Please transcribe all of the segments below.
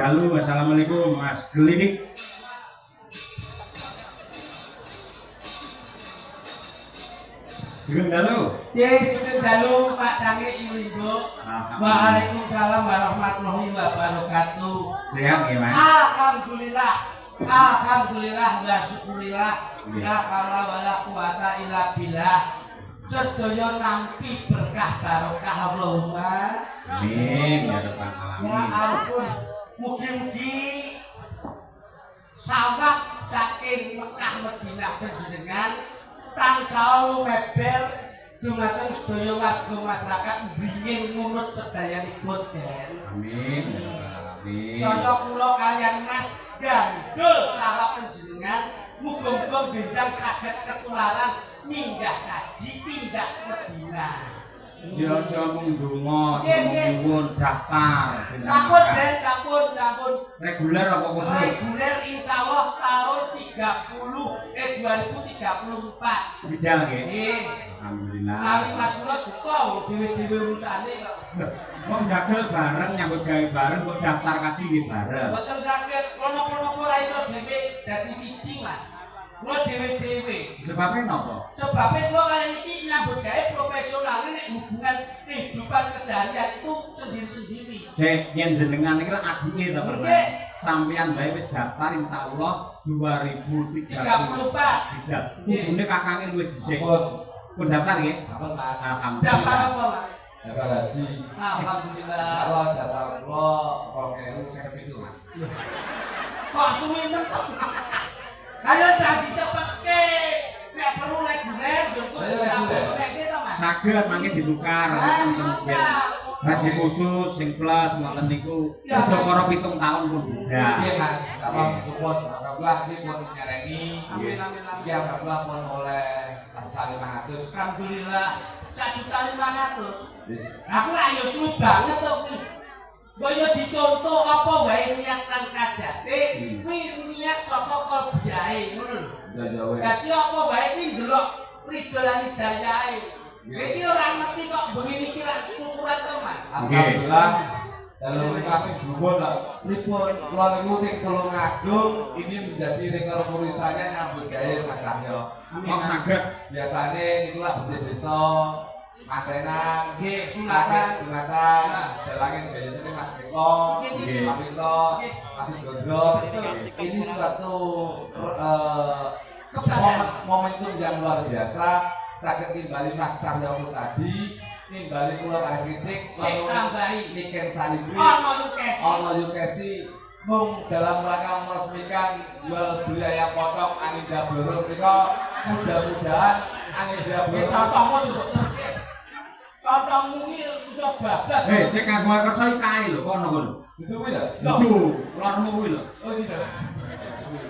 Dalu, assalamualaikum Mas Gelidik. Sugeng dalu. Sugeng dalu Pak Canggih Yuligo. Waalaikumsalam warahmatullahi wabarakatuh. Sehat ya Mas? Alhamdulillah. Alhamdulillah wa syukurillah. La haula wala quwata illa billah. Sedaya nampi berkah barokah Allahumma. Amin ya rabbal alamin. Ya ampun. Mugi-mugi sawab saking Mekah Madinah panjenengan tansah meber dumateng sedaya warga masyarakat bringin ngunut sedayanipun den. Amin ya rabbal alamin. Saya kula kalian Mas gandul sawab panjenengan muga-muga benjang saged ketularan minggah kaji tindak Madinah. Ya aja mung ndonga, nyuwun daftar. Sampun Den, sampun. Reguler apa khusus? Reguler insyaallah tahun 2034. Bidal nggih. Nggih. Alhamdulillah. Mari Mas kula duka dhewe-dhewe urusane kok. Wong dagel bareng nyambut gawe bareng kok daftar kaji nggih bareng. Mboten saged kono-kono ora iso dhewe dadi siji Mas. Kula dhewe-dhewe. Sebabnya napa? Sebabnya kula kali ini nyambut gawe profesionalnya nek hubungan kehidupan keseharian itu sendiri-sendiri. Cek yen jenengan iki adike ta pernah. Nggih. Sampeyan bae wis daftar insyaallah 2034. Tidak. Kudune kakange luwih dhisik. Pun daftar nggih? Sampun Mas. Alhamdulillah. Daftar apa Mas? Daftar haji. Alhamdulillah. Kalau daftar kula 2057 Mas. Kok suwi mentok. Ayo dadi cepetke. Nek perlu reguler njupuk nek kita Mas. Saged mangke ditukar. Haji khusus sing plus ngoten niku udakara 7 tahun pun beda. Nggih Mas, sampun support alhamdulillah iki pun nyerengi. Amin. Iki alhamdulillah pun oleh 1.500. Alhamdulillah. 1.500. Wis. Aku lah yo suwi banget to kuwi. Mbok yo dicontoh apa wae niat lan kajate, kuwi niat saka kolbiahe ngono lho. Jajawe. Dadi apa wae kuwi ndelok ridho lan hidayahe. Iki ora ngerti kok bengi iki lak syukuran to Mas. Alhamdulillah. Dalam menikmati gugur lah. Pripun? Kula niku ning Tulungagung ini menjadi rekor muri saya nyambut gawe Mas Cahyo. Kok saged Biasane niku lah bersih desa, matenan, Nggih, sunatan. dalangin biasanya Mas Eko, Nggih. Pak Milo, Mas Gondrong. Ini suatu momentum yang luar biasa. Saged timbali Mas Cahyo tadi, timbali kula kalih kritik, Cek tambahi. Niken Saligri, Ono Yukesi, mung dalam rangka meresmikan jual beli ayam potong Anida Bloro menika mudah-mudahan Anida Bloro contohmu jebuk terus ya. Contohmu iki iso bablas. sing kanggo kersa iki kae lho kono kono. itu kuwi lho. Itu, lormu kuwi lho. Oh gitu.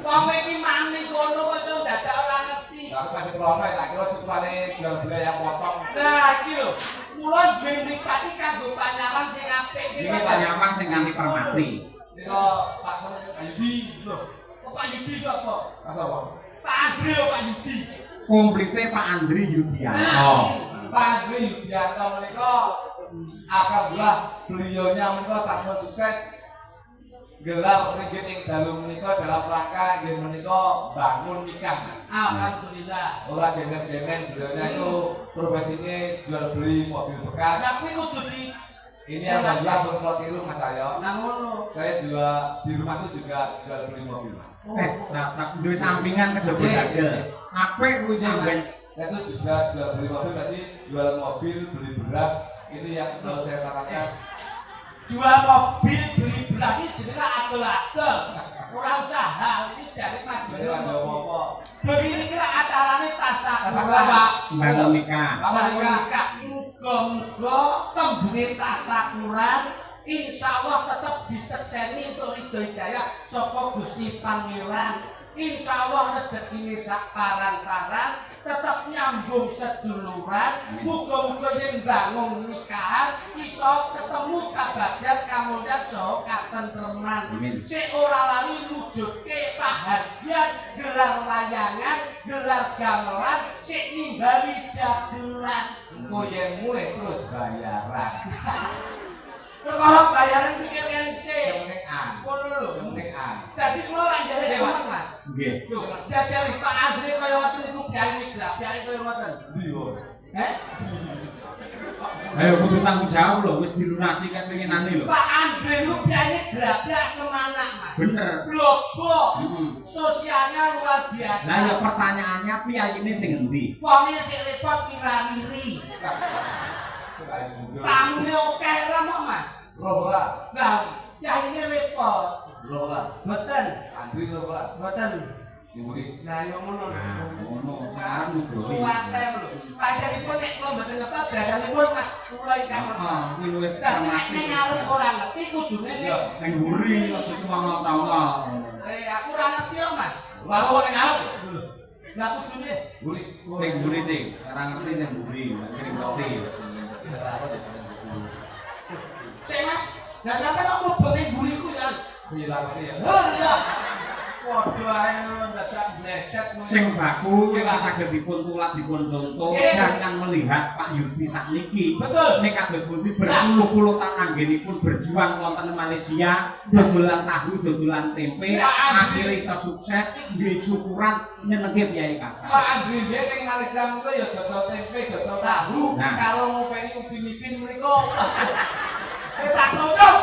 Wong iki mami kono kok iso dadak ora ngerti. Aku kasih pelono tak kira sepurane jual beli ayam potong. Lah iki lho. Kula duwe mripati kanggo panyaman sing apik iki. Iki Panyamang sing nganti permati. Nika Pak Ayudi Lho, kok Pak Yudi sapa? Mas apa? Pak Andre Pak Yudi. Komplite Pak Andri Yudianto. Pak Andri Yudianto menika alhamdulillah beliaunya menika sampun sukses gelar ringgit ing dalu menika dalam rangka nggih menika bangun nikah Mas. Alhamdulillah. Ora gemen-gemen beliaunya itu profesinya jual beli mobil bekas. Lah kuwi kudu di Ini alhamdulillah berplot tiru Mas Cahyo. nang ngono. Saya juga di rumah itu juga jual beli mobil Mas. Duwe sampingan kejaba dagel. Apik kuwi sing ben. Saya itu juga jual beli mobil, berarti jual mobil, beli beras. Ini yang selalu saya tanamkan. Jual mobil, beli beras iki jenenge adol-adol. Ora usaha, iki jare Jadi maju. ada apa-apa. Begini kira acarane tasak Pak. Bangun nikah. Nikah. Muga-muga tembunge tasakuran insyaallah tetep disekseni untuk ridho hidayah saka Gusti Pangeran. Insyaallah rezekine sak paran-paran tetep nyambung seduluran. Muga-muga yen bangun nikahan iso ketemu kabagyan kamulyan saha katentreman. Sik ora lali wujudke pahargyan, gelar layangan, gelar gamelan, sik nimbali dagelan. Engko yen mulai terus bayaran. Perkara bayaran pikir kan sih. Sementing an. Ngono lho. Sementing an. Dadi kula lak jare temen Mas. Nggih. Lho, jajal Pak Andre kaya ngoten niku gawe grafik kaya ngoten. Iya. Heh? Ayo kudu tanggung jawab lho, wis dilunasi kan pengenane lho. Pak Andre niku biayane grafik semanak Mas. Bener. Blobok. Heeh. Sosialnya luar biasa. Lah ya pertanyaannya piyayine sing endi? Wonge sik repot mira-miri. Tamune oke ra kok Mas. Robola. Lah, ya ini repot. Robola. Mboten. Andri robola. Mboten. Nyuri. Nah, yo ngono lho. Ngono, anu to. Suwatem lho. Panjenengan nek kula mboten ngerti biasanipun Mas kula ingkang ngerti. Heeh, kuwi luwih Dadi nek ning ngarep ora ngerti kudune nek ning mburi aja cuma ngono. aku ora ngerti yo Mas. Lalu kok ning arep? Lah kudune Buri. Ning mburi iki, ora ngerti ning mburi, ning ngerti. Sik Mas. Lah sampe kok mlebu ning buriku ya. Iya ngerti ya. Lah. Waduh ayo dadak bleset Sing baku iki saged dipun tulat dipun contoh, jangan melihat Pak Yudi sakniki. Betul. Nek kados pundi berpuluh-puluh tahun anggenipun berjuang wonten Malaysia, dodolan tahu, dodolan tempe, akhirnya iso sukses, nggih syukuran nyenengke piyai kakak. Pak Andri dia ning Malaysia itu ya dodol tempe, dodol tahu. Nah. Kalau ngopeni ubin-ubin mriko. tak nonton.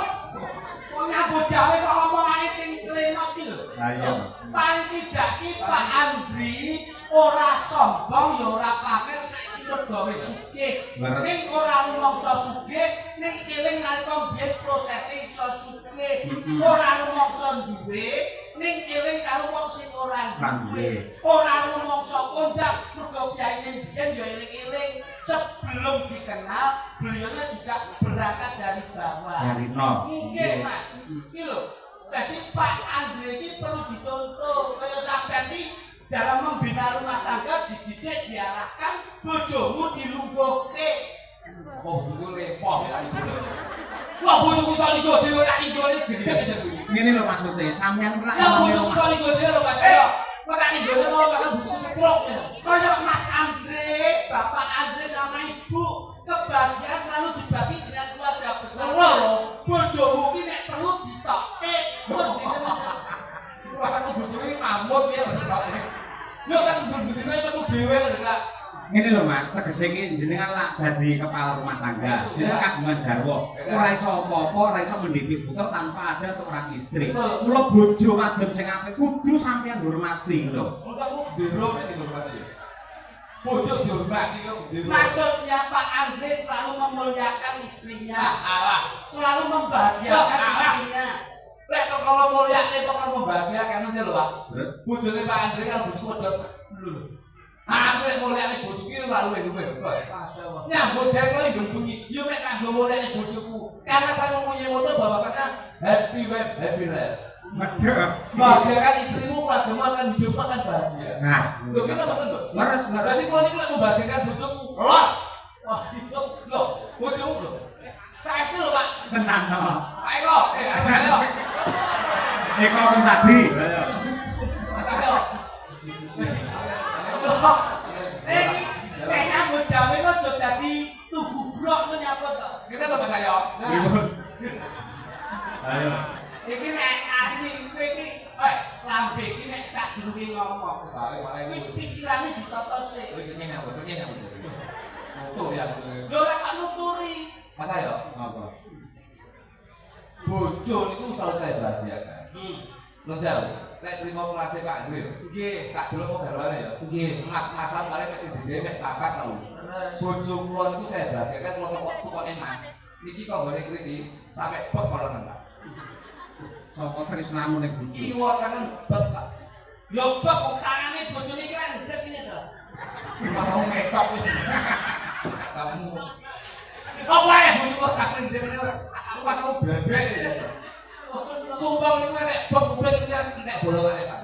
Wong nyambut gawe kok omongane ting clenot iki lho. Lah iya. Paling tidak ki Pak Andri ora sombong ya ora pamer saiki gawe sugih. Ning ora rumangsa sugih, ning eling nalika biyen prosese iso sugih. Ora rumangsa duwe, ning eling karo wong sing ora duwe. Ora rumangsa kondang, mergo piyayine biyen ya eling-eling. Sebelum dikenal, beliaunya juga berangkat dari bawah. Dari nol. Mungkin Mas, iki lho. Jadi Pak Andre ini perlu dicontoh. Kaya sampean iki dalam membina rumah tangga dididik diarahkan bojomu dilungguhke. Oh, bojoku lepoh ya ibu. Wah, bojoku iso ligo dhewe ora ligone gedhe aja kuwi. Ngene lho maksudnya, sampean ku lak Ya bojoku iso ligo dhewe lho, Pak. Ayo. Kok tak ligone mau bakal bojoku sekrok ya. Kaya Mas Andre, Bapak Andre sama Ibu, kebahagiaan selalu dibagi dengan keluarga besar. Bojomu ki nek perlu ditokke, terus diseneng. Masa aku bojoku iki mamut ya Pak. Yo kan bendine metu dhewe kok. Ngene lho Mas, tegese iki jenengan lak dadi kepala rumah tangga, jenengan kagungan garwa. Ora iso apa-apa, ora iso mendidik putra tanpa ada seorang istri. Mula bojo wadon sing apik kudu sampeyan hormati lho. Masa aku ndero nek dihormati. Bojo dihormati kok ndero. Maksudnya Pak Andre selalu memuliakan istrinya, Alah. selalu membahagiakan istrinya. Lek kok kalau mulyane kok karo membahagiakan aja lho, Pak. Terus Bojone Pak Andri kan bojoku medhot. Aku lek mulyane bojoku iki ora luwe-luwe. Nyambut gawe kok ndung bengi. Yo nek kanggo mulyane bojoku. Karena saya mempunyai moto bahwasanya happy wife, happy life. medhek. Bahagiakan istrimu, keluargamu akan hidup akan bahagia. Nah, Loh, kita betul, Bos. leres. Berarti kalau ini membahagiakan bojoku, los. Wah, itu Loh, bojoku loh. Saya itu loh, Pak. Tenan to. Ayo, ayo. Eko pun tadi. Mas ayo. ini kayaknya buat gawe kok jod dadi tugu brok tuh nyapa tuh. Kita Bapak saya. Ayo. Iki nek asli iki, lambe iki nek sadurunge ngomong. Iki pikirane ditata sik. Kenyang apa? Tuh ya. Lho nek kok nuturi. Mas ayo. Apa? Bojo niku selalu saya bahagiakan. Lo jauh. Nek terima kelasnya Pak Andri. Nggih. Tak dulu kok garwane ya. Nggih. Mas-masan paling mesti didemek papat tau. Bojo kula niku saya bahagiakan kula kok Mas. Niki kok ngene kriki sampai bek kolengan, Pak. Sapa tresnamu ning bojo? Kiwa kangen bek, Pak. Lho bek kok tangane bojone iki kan ndek ini to. Pas kamu makeup wis. Kamu. Apa ya bojo kok kakek ndek wis. Aku pas kamu bebek. Sumpah niku nek bek kuping iki nek bolongane, Pak.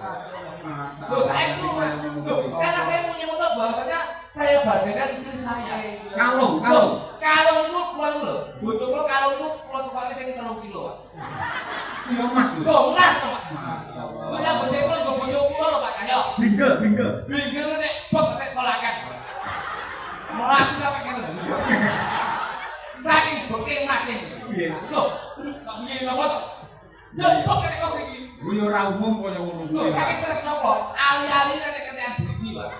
Loh, saya itu, Mas. Loh, karena saya punya moto bahwasanya saya bahagiakan istri saya. Kalung. Kalung itu keluar dulu. Bojo kula kalung itu keluar tukangnya sing 3 kilo, Pak. Iya Mas. Loh, Mas to, Pak. Masyaallah. Punya bojo kula nggo bojo kula lho, Pak. Ayo. Binggel. Bingung nek bek nek sekolahan. Malah aku sampe kene. Saking booking masing. Piye? Loh, kok piye napa to? Nyebok nek kok iki. Ku yo ora umum kaya ngono Loh, kuwi. saking terus napa? Ali-ali nek ketekan biji, Pak.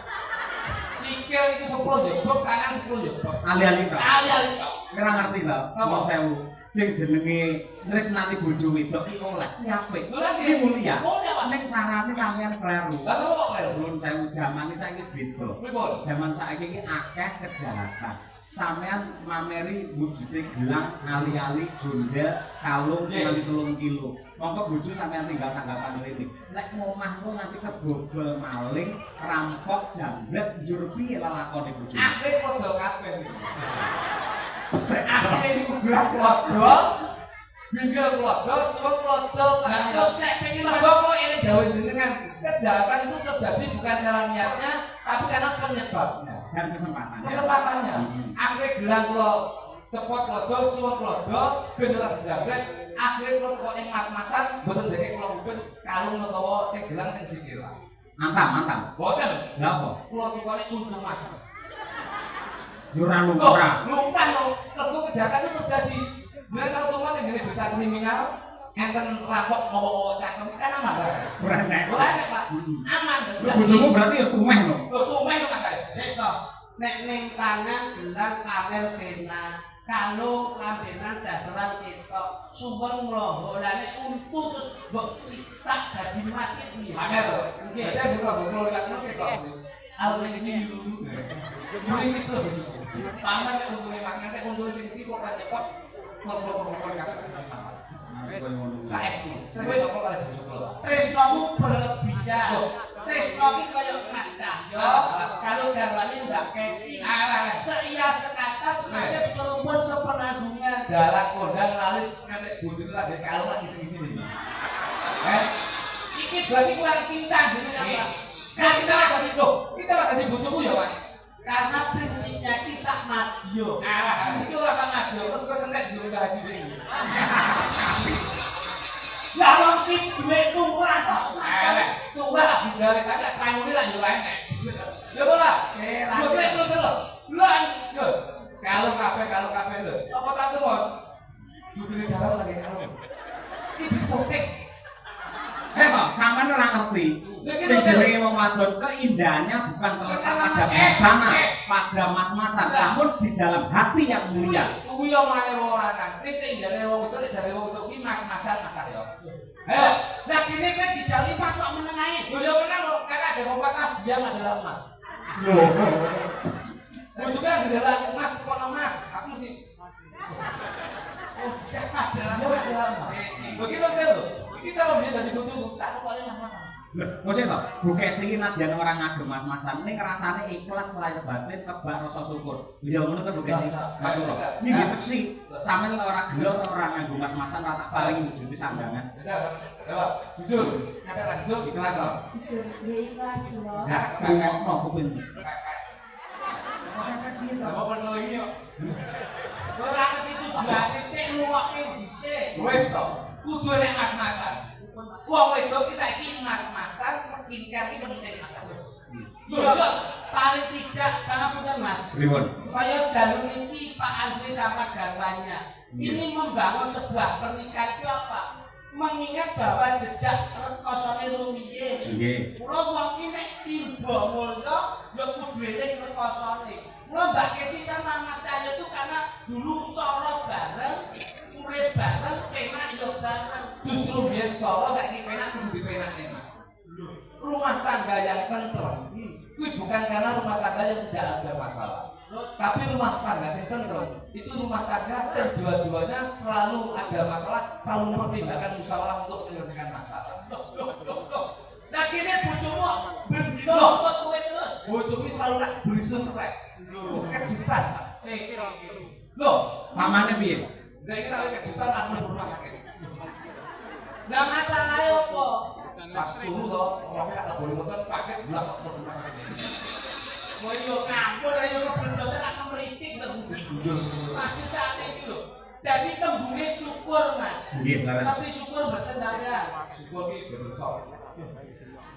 Sikil iki 10 jebok, tangan 10 jebok. Ali-ali ta. Ali-ali tok. Ora ngerti ta? Napa? Wong sewu. Sing jenenge tresnani bojo wedok iki oleh. Iki apik. Lho, lha Iki mulia. Mulia, Pak. Ning carane sampean kleru. Lah kok kleru? Belum sewu jamane saiki wis beda. Pripun? Zaman saiki iki akeh kejahatan. Sampean mameri wujude gelang ali-ali jondel kalung nganti 3 kilo. Monggo bojo sampean tinggal tanggapan rene. Nek omahmu nganti kebobol maling, rampok, jambret, njur piye lelakone bojo? Akhire padha kabeh. Akhire niku gerak keluarga. Bingkel keluarga, suwun keluarga, Terus nek pengen Mergo kok ini dawuh jenengan, kejahatan itu terjadi bukan karena niatnya, tapi karena penyebabnya. Dan kesempatan. Kesempatannya. Akhirnya gelang kula cepot klodol, suwun klodol, ben ora dijabret, akhirnya kula kok ing mas-masan mboten dekek kula hubun kalung utawa gelang teng sikil. Mantap. Boten. Lha apa? Kula tukone untung mas. Yo ora lumrah. Lumpan lho, lego kejahatan itu terjadi. Bener kalau tuman yang jadi berita kriminal, enten rampok ngomong-ngomong cakep, kan aman kan? Ora enak. Ora enak, Pak. Aman. Bojomu berarti ya sumeh lho. Loh, sumeh lho Mas. sik to. Nek ning tangan gelang pamer pena, kalung lambenan dasaran ketok, suwun mloho. Lah nek untu terus mbok citak dadi emas ki piye? Pamer lho. Nggih. Jadi aku kalau ngono lek ngono kok. Alun iki. Mending wis lho. Pamer nek untune makna nek untune sing iki kok cepet. Saestu. Terus kok kare bojo kula. Tresnamu berlebihan. Tresno ki kaya Mas Cahyo, kalau garwane Mbak Kesi. Seia sekata senasib serumpun sepenanggungan. Dalan kondang lalis nek bojone lagi kalung lagi sing-sing iki. Iki berarti kurang cinta jenengan, Pak. Kan kita lagi lho, kita lagi bojoku ya, Pak. Karena prinsipnya ki sak madya. Iki ora sak madya, mergo sentek yo udah haji iki. Lah wong ki duwe turah kok. Tuwa bidare tak sangune lak yo ora enek. Ya ora? Yo terus lho. Lah yo. Kalau kabeh lho. Apa tak tuwon? Bojone dalan lagi kalung. Iki disotek. Sampean ora ngerti. Sing jenenge wong wadon keindahannya bukan terletak pada busana, pada mas-masan, namun di dalam hati yang mulia. Kuwi yo mane wong lanang. Nek indane wong wedok jare wong wedok ki mas-masan Mas Aryo. Ayo, Lah kene kowe dijali pas kok meneng ae. lho yo menang lho, karena ada pepatah diam adalah emas. Loh. Bojone adalah emas, kok emas. Aku mesti Oh, diam adalah emas. Begitu saya lho. Iki kalau dia dari bojoku, tak kok mas-masan. Mesti to, bukek sing nadyan orang ngagem mas-masan ning rasane ikhlas lahir batin kebak rasa syukur. Ya ngono kan bukek sing matur. Iki nggih seksi. Sampeyan ora gelo ora nganggo mas-masan ora tak paringi wujude sandangan. Ya, jujur. Kata ra jujur, Ikhlas to. Jujur, ya ikhlas lho. Nah, Ngomong kuping. apa pernah lagi yuk? Ora ngerti tujuane sik ngrungokke dhisik. Wes to, kudu nek mas-masan. Wong wedok ki saiki mas-masan, skincare ki penting Mas. Iya, paling tidak karena punya Mas. Pripun? Supaya dalam ini Pak Andri sama garwannya ini membangun sebuah pernikahan itu apa? Mengingat bahwa jejak rekosone rumiyin. Nggih. Kula wong iki nek timba mulya ya kudu eling rekosone. Kula Mbak Kesi sama Mas Cahyo itu karena dulu sorot bareng, urip bareng, penak yo bareng. Justru biyen Solo saiki penak kudu dipenak nih Mas. Rumah tangga yang tentrem. Kuwi bukan karena rumah tangga yang tidak ada masalah. Tapi rumah tangga yang tentrem itu rumah tangga yang dua-duanya selalu ada masalah, selalu mempertimbangkan musyawarah untuk menyelesaikan masalah. Nah kini bojomu bendino buat kowe terus. Bojoku selalu nak beri surprise. Kejutan. Pak. Loh, Pamane piye? nek kita kejutan aku di rumah sakit. Lah masalahnya apa? Pas turu to, orang tak boleh motor paket bulan kok di rumah sakit ini. Kowe yo ngampun ayo kebendosan tak meritik to. Pasti saat ini lho. Jadi tembunge syukur Mas. Nggih, leres. Tapi syukur mboten sampean. Syukur ki bersok.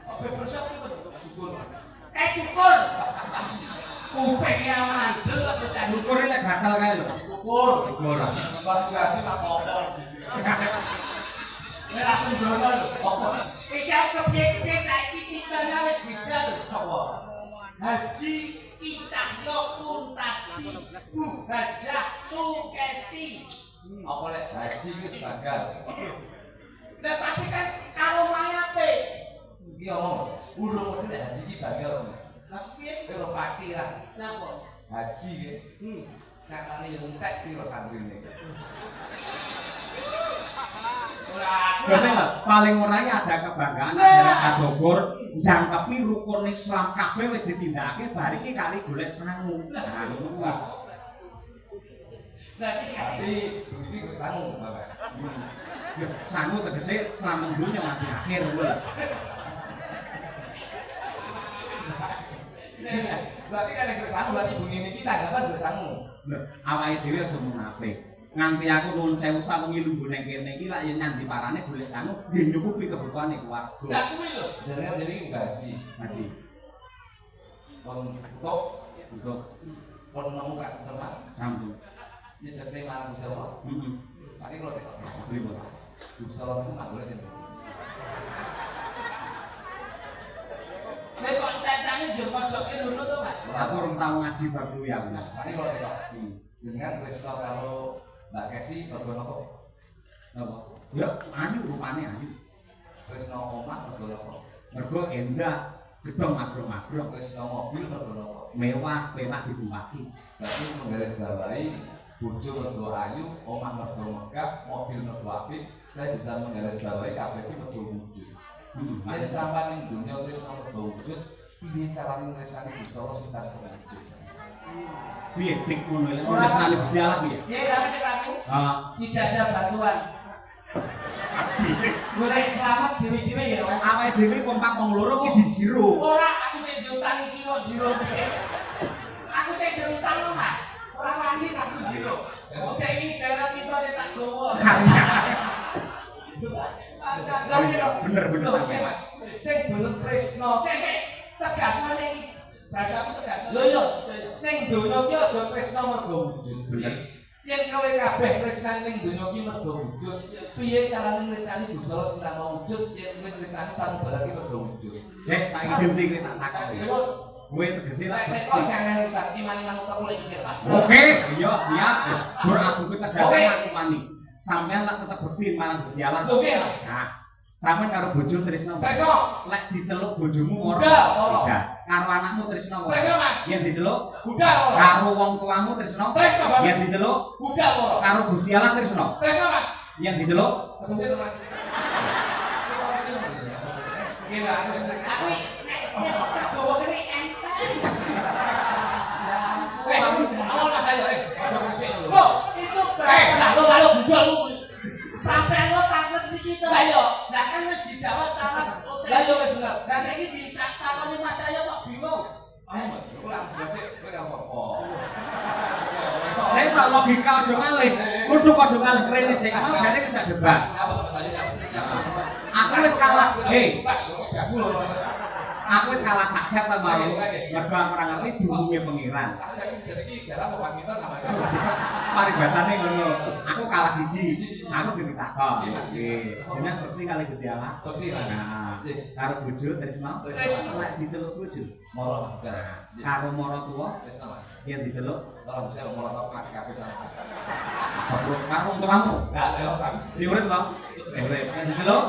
Apa bersok iki? Syukur. Syukur. Kuping yang mandel apa Ukure lek gatal kae lho. Ukur. Ukur. Pas gaji tak kopor. Nek langsung dono lho. Apa? Iki kepiye-kepiye saiki titane wis beda lho. Apa? Haji Cahyo Kuntadi Bu Hajah Sukesi. Apa lek haji wis gagal. Lah tapi kan karo mayape. Iki omong, urung mesti lek haji iki gagal. Lah piye? Kowe ora pati ra. Napa? Haji ki. Katane yo entek piro santrine. Biasa lah, paling ora ya ada kebanggaan ajaran Kasogor jangkepi rukun Islam kabeh wis ditindakake bar iki kali golek sangu. Nah, ngono kuwi. Tapi iki kesangu, Bapak. Ya, sangu tegese slamet dunya nganti akhir kuwi. Berarti kan nek sangu berarti bunyi niki tanggapan golek sangu. Lho, awake dhewe aja munafik. Nganti aku nuwun sewu sawengi lungguh ning kene iki lak yen nyandi parane golek sangu nggih nyukupi kebutuhane keluarga. Lah kuwi lho. Jenengan jadi gaji. Haji, Kon untuk kon nemu kak teman. sambung. Ya jadi malah Gusti Allah. Heeh. Saiki kalau tekok. Pripun? Gusti Allah itu nggak boleh jadi. Nek kok tetane njur pojoke ngono to, Mas. Aku urung tau ngaji bab kuwi aku. Saiki kalau tekok. Jenengan Krisno karo Mbak Kesi mergo napa? Napa? Ya, ayu rupane ayu. Krisno omah mergo napa? Mergo endah gedong agro-agro Krisno mobil mergo napa? mewah penak ditumpaki. Berarti menggaris bawahi bojo mergo ayu, omah mergo megah, mobil mergo apik. Saya bisa menggaris bawahi kabeh iki mergo wujud. Yen sampean ning dunya Krisno mergo wujud, piye carane ngresani Gusti Allah sing tanpa wujud? Piye dik ngono lek ora sekali Gusti Allah piye? Ya sampe nek aku Ah, tidak ada bantuan. Golek selamat dewe-dewe ya, Mas. awake dhewe kompak wong loro ki dijiro. Ora aku sing diutang iki kok jiro piye. Aku sing diutang lho, Mas. Ora wani aku jiro. Oke iki daerah kita sing tak gowo. Bener Oke, Mas. Sing bener Krisno. Sik, tegasno sing iki. Bahasaku tegasno. Lho yo, ning donya ki aja Krisno mergo wujud. Bener. Yen kowe kabeh tresnane ning donya ki mergo wujud, piye carane ngresani Gusti Allah sing tanpa wujud yen kowe tresnane samubarake mergo wujud? Sik saiki genti kowe tak takoni. Yo, Kowe tegese lak nek kok sangen pisan iman-iman kok mulai mikir, Mas. Oke, iya siap. Gur aku ki tegese Oke. aku mani. Sampeyan tak tetep bukti marang Gusti Allah. Lho piye? Nah, sampeyan karo bojo tresno. Tresno. Lek diceluk bojomu moro. Budal, moro. Budal. Karo anakmu tresno moro. Tresno, Mas. Yen diceluk Budal ora. karo wong tuamu tresno. Tresno, Mas. Yen diceluk Budal ora. karo Gusti Allah tresno. Tresno, Mas. Yen diceluk Kesusit to, Mas. Gila aku seneng. Aku wis tak gowo kene enteng. Awal Mas ayo, aja musik lho. Loh, itu bahasa. Lalu budal lu. Sampai lo tak ngerti gitu. Lah yo. Lah kan wis dijawab salah. Lah yo wis bener. Lah saiki ditakoni Mas Cahyo kok bingung. Ayo, kowe lah musik kowe gak apa-apa. saya tak logika aja malih. Kudu aja malih kene sing mau jane kejak debat. Apa to saya? Aku wis kalah. Pas, aku lho. Aku wis kalah saksep ta mau. Mergo aku ora ngerti dumunge pengiran. Saya iki jadi iki dalam pamitan namanya. Paribasane ngono. Aku kalah siji. Aku ditakon. Nggih. Jenengan ngerti kali Gusti Allah. Ngerti lah. Nah, karo bojo tresno. Tresno. Lek diceluk bojo. Moro enggak. Karo mara tuwa Tresno Mas. yen diceluk Tolong kita moro tok mati kabeh sama. karo wong tuamu. Enggak lewat tapi. Si urip to? Urip. Yen diceluk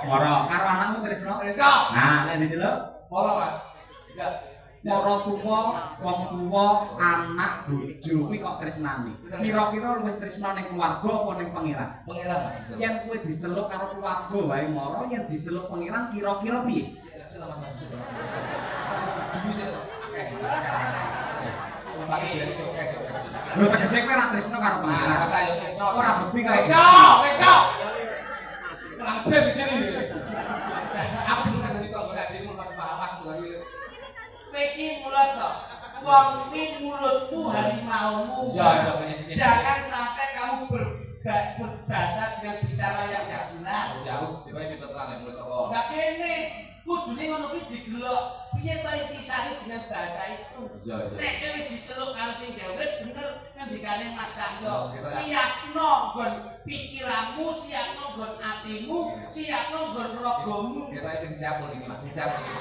mara karo anakmu tresno. Tresno. Nah, nek diceluk Moro Mas. Enggak. mara tuwa, wong tuwa, anak, bojo kuwi kok tresnane. Kira-kira luwih tresna ning keluarga apa ning pangeran? Pengiran Mas. Yen kowe diceluk karo keluarga wae mara, yen diceluk pangeran kira-kira piye? Sila Mas. Aku jujur sih. Oke. Pakai dia oke. Lho tegese kowe ora tresna karo pangeran. Nah, ayo Tresno. Ora bukti karo Tresno. Langsung bikin ini. Aku dulu kan jadi tau nek dhewe masih paham Mas lagi. Iki mulut toh. Wong iki mulutmu harimaumu. Ya, Jangan sampai kamu berbahasa dengan bicara yang gak jelas. Ya aku tiba iki terang mulai saka. Nah kene kudune ngono kuwi digelok. Piye ta intisari dengan bahasa itu? Iya. Nek kowe wis diceluk karo sing gawe ngendikane Mas Cahyo. Oh, gitu ya. Siapno nggon pikiranmu, siapno nggon atimu, siapno nggon ragamu. Kita sing siap iki Mas, sing siap iki.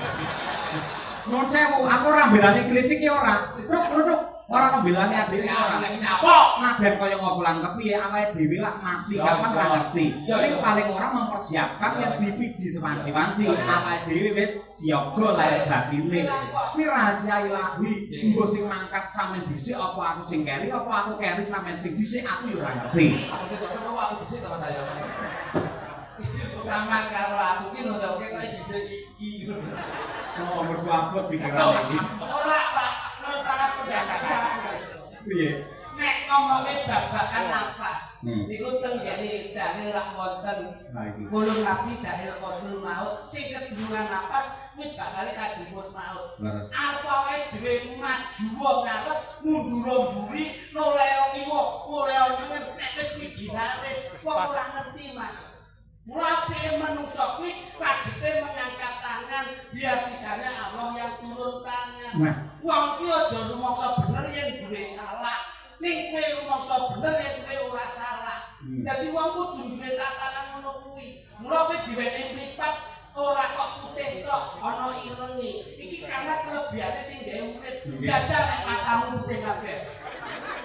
Nun sewu, aku ora mbelani kritik ya ora. Truk, ora mbelani adik ora. Nyapa? Naden kaya ngobulan kepiye awake dhewe lak mati kapan ora ngerti. Ning paling ora mempersiapkan yen dipiji sewanci-wanci awake dhewe wis siaga lahir batine. Kuwi rahasia ilahi. Engko sing mangkat sampean dhisik apa aku sing keri apa aku keri sampean sing dhisik aku ya ora ngerti. Aku ketemu aku dhisik to saya. Saman karo aku ki lho ketok dhisik iki. Oh, mergo abot pikiran iki. Ora Pak, nur para pendapat. Piye? Nek ngomongin babakan nafas, Hmm. niku teng jane dalil lak wonten. Nah iki. Kulun nafsi dalil qaulul maut, sing kedungan nafas kuwi bakal kajebut maut. Leres. Apa wae dhewe maju ngarep, mundur mburi, noleo ngiwo, noleo ngengen, nek wis kuwi dinaris, wong ora ngerti Mas. Mulai menungso kuwi wajibe mengangkat tangan, biar sisanya Allah yang turun tangan. Nah. Wong ki aja rumangsa bener yen duwe salah. Ning kowe rumangsa bener yen kowe ora salah. Dadi wong kudu duwe tatanan ngono kuwi. Mula kowe diwenehi mripat ora kok putih tok, ana irenge. Iki karena kelebihane sing gawe murid. Jajal nek matamu putih kabeh.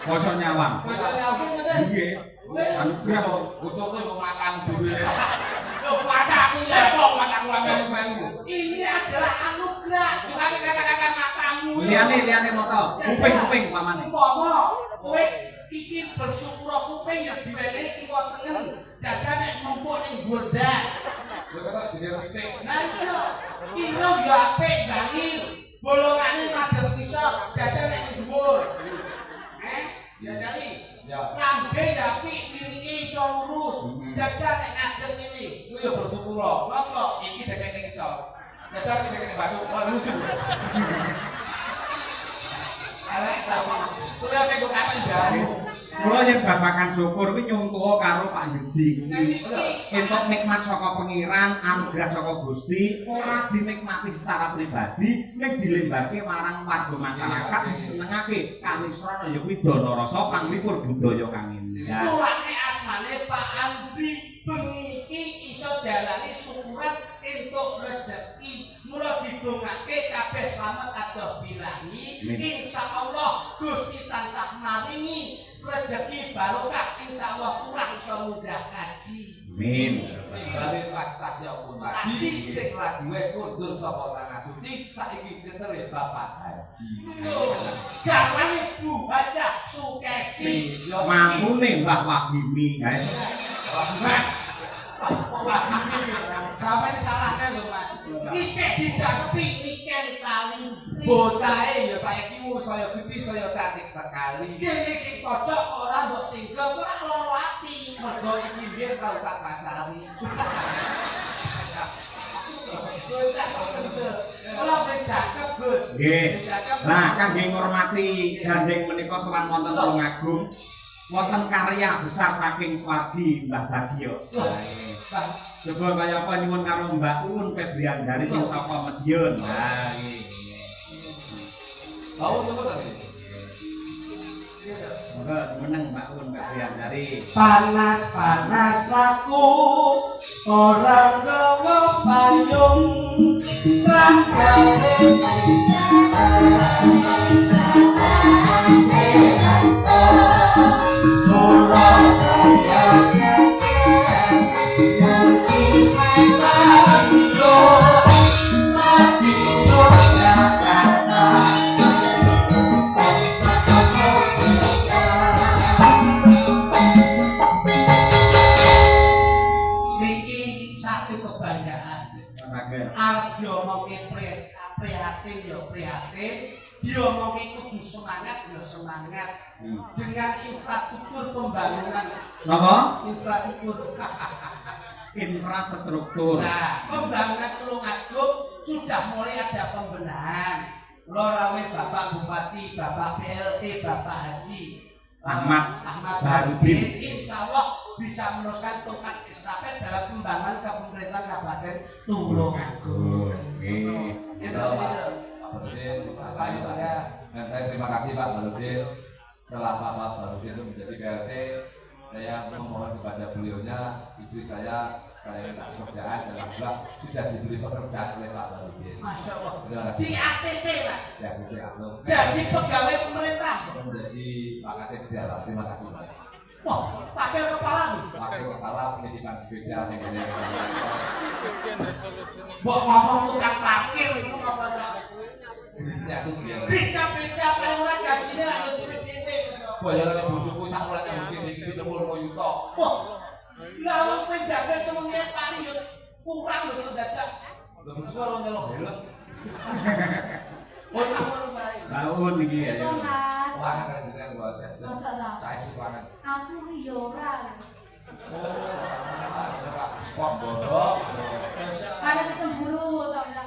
Basa nyawang. Basa nyawang ngoten. Nggih. Anugrah. Butuhku mau makan dhewe. Lho mataku ya Kok mataku melu-melu. ini adalah anugerah. Bukan kata-kata matamu. Liane moto. Kuping pamane. Umpama kowe iki bersyukur kuping ya diwenehi kiwa tengen. Jajan nek numpuk ning dhuwur ndas. Lho ketok jejer pitik. Nah iya, piro ya apik gangil. Bolongane madhep kisor, jajan nek ning dhuwur. Jajani. Ya. Lambe ya apik, piringe iso lurus. Jajan nek ngadeg ngene. Iku ya bersyukur loh. Apa? Iki dekek ning iso. Dadar iki dekek batu lucu. Elek ta. Kuwi sing kok kapan jare. Kula yen babakan syukur kuwi nyuntuh karo Pak Yudi kuwi. Entuk nikmat saka pengiran, anugerah saka Gusti, ora dinikmati secara pribadi, ning dilembarke marang warga masyarakat disenengake. Kamisrana ya kuwi dana rasa panglipur budaya kang indah. Tuane asmane Pak Andri bengi iki iso diarani syukuran entuk rejeki. Mula didongake kabeh slamet adoh bilahi. Insyaallah Gusti tansah maringi rejeki barokah, insyaallah kurang iso mudah kaji. Amin. Dari Mas Cahyo pun tadi sing lagi mundur saka tanah suci saiki ketere Bapak Haji. Gawan Ibu Haja Sukesi. Mangune Mbah Wagimi, guys. Sampai salahnya lho Mas. Isih dijakepi niken salintri. Bocahe ya saiki saya gede saya cantik sekali. Dene sing pojok ora mbok singgah ora loro ati. Mergo iki biyen tau tak pacari. Ora becakep, Gus. Nggih. Nah, kangge ngurmati gandeng menika sowan wonten Tulung Agung. Wonten karya besar saking Swargi Mbah Bagio. Coba kaya apa nyuwun karo Mbak Uun Febrian dari sing saka Madiun. Nah, nggih. Mau coba tadi. Monggo semeneng Mbak Uun Febrian dari. Panas-panas laku orang gawa payung sangkale arep diomongke prihatin ya prihatin, diomongke kudu semangat ya semangat. Dengan infrastruktur pembangunan. Napa? Infrastruktur. Infrastruktur. Nah, pembangunan Tulung Agung sudah mulai ada pembenahan. Lorawe Bapak Bupati, Bapak PLT, Bapak Haji Ahmad Bahrudin, insya Allah bisa meneruskan tongkat estafet dalam pembangunan kepemerintahan Kabupaten Tulung Agung. Itu Pak Bahrudin, dan saya terima kasih Pak Bahrudin setelah Pak Barudin itu menjadi PLT, saya memohon kepada beliaunya, istri saya minta pekerjaan dan alhamdulillah sudah diberi pekerjaan oleh Pak Barudin. Masya Allah. Terima kasih. Di ACC Mas. Di ACC langsung. Jadi pegawai pemerintah. Menjadi Pak Kadep di dalam. Terima kasih Pak. Wah, wakil kepala nih. Wakil kepala pendidikan sepeda nih. Mbok ngomong tukang parkir itu apa tak? Ya itu dia. Beda-beda paling ora gajine lak yo cilik-cilik. Bayaran bojoku sak mulane mungkin iki 30 yuta. Wah. Lah wong pendagang semuanya paling yo kurang lho dadak. Lha bojoku ora nyelok helm. Oh, ngono bae. Tahun iki ya. Itu Mas. Wah, kan jenengan buat. Masalah. Saya sih kuangan. Aku yo ora. Oh, Pak Spok bodoh. Ada cemburu sama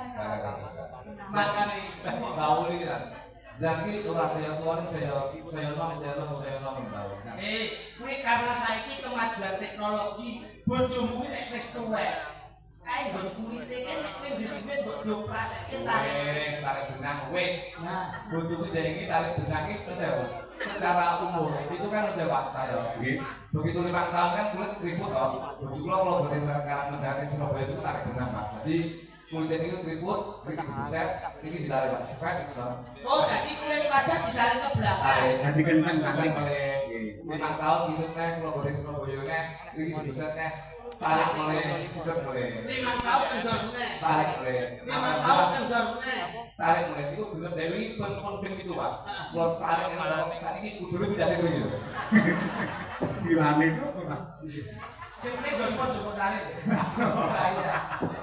Makane Bau ini kan. Jadi ora saya tuane saya nom bau. kuwi karena saiki kemajuan teknologi bojomu kuwi nek wis tuwek. Kae nggon kulite kan nek kowe dhewe mbok dioperasike Tarik benang wis. Nah, Bojoku dari ini tarik benang itu secara umur itu kan udah fakta ya. Begitu 5 tahun kan kulit keriput toh. Bojoku kalau berarti sekarang mendadak Surabaya itu tarik benang Pak. Jadi kulitnya itu keriput, keriput dibuset, ini ditarik Pak. Spread itu toh. oh jadi kulit wajah ditarik ke belakang. Tarik. Nanti kencang Tarik Pak. oleh 5 tahun kisut nih, kalau berarti Surabaya nih, ini dibuset nih. Tarik oleh kisut oleh. 5 tahun kendor meneh. Tarik oleh. 5 tahun kendor meneh. Tarik oleh itu bener Dewi pun itu Pak. Kalau tarik yang ada saat ini kudu pindah ke gitu. Bilane itu Sing ini nggon pojok tarik. Bahaya.